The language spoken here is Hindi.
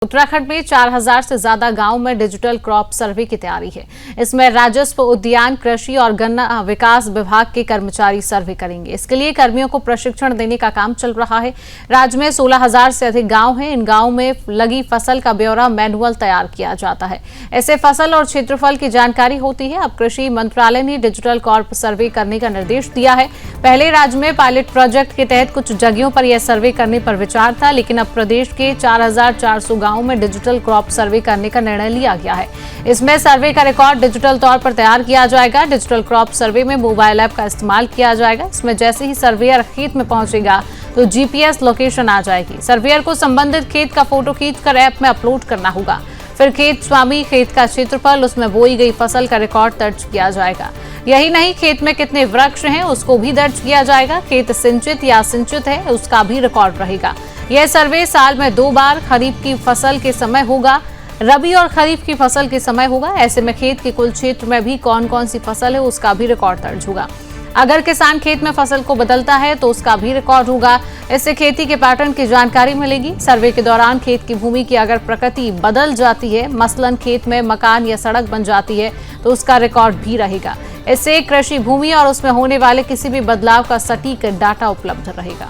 उत्तराखंड में 4000 से ज्यादा गांव में डिजिटल क्रॉप सर्वे की तैयारी है। इसमें राजस्व, उद्यान, कृषि और गन्ना विकास विभाग के कर्मचारी सर्वे करेंगे। इसके लिए कर्मियों को प्रशिक्षण देने का काम चल रहा है। राज्य में 16,000 से अधिक गांव हैं। इन गांवों में लगी फसल का ब्यौरा मैनुअल तैयार किया जाता है। ऐसे फसल और क्षेत्रफल की जानकारी होती है। अब कृषि मंत्रालय ने डिजिटल क्रॉप सर्वे करने का निर्देश दिया है। पहले राज्य में पायलट प्रोजेक्ट के तहत कुछ जगहों पर यह सर्वे करने पर विचार था, लेकिन अब प्रदेश के 4,400 गांवों में डिजिटल क्रॉप सर्वे करने का निर्णय लिया गया है। इसमें सर्वे का रिकॉर्ड डिजिटल तौर पर तैयार किया जाएगा। डिजिटल क्रॉप सर्वे में मोबाइल ऐप का इस्तेमाल किया जाएगा। इसमें जैसे ही सर्वेयर खेत में पहुंचेगा तो जीपीएस लोकेशन आ जाएगी। सर्वेयर को संबंधित खेत का फोटो खींचकर ऐप में अपलोड करना होगा। फिर खेत स्वामी, खेत का क्षेत्रफल, उसमें बोई गई फसल का रिकॉर्ड दर्ज किया जाएगा। यही नहीं, खेत में कितने वृक्ष हैं उसको भी दर्ज किया जाएगा। खेत सिंचित या असिंचित है उसका भी रिकॉर्ड रहेगा। यह सर्वे साल में 2 बार खरीफ की फसल के समय होगा, रबी और खरीफ की फसल के समय होगा। ऐसे में खेत के कुल क्षेत्र में भी कौन कौन सी फसल है उसका भी रिकॉर्ड दर्ज होगा। अगर किसान खेत में फसल को बदलता है तो उसका भी रिकॉर्ड होगा। इससे खेती के पैटर्न की जानकारी मिलेगी। सर्वे के दौरान खेत की भूमि की अगर प्रकृति बदल जाती है, मसलन खेत में मकान या सड़क बन जाती है, तो उसका रिकॉर्ड भी रहेगा। इससे कृषि भूमि और उसमें होने वाले किसी भी बदलाव का सटीक डाटा उपलब्ध रहेगा।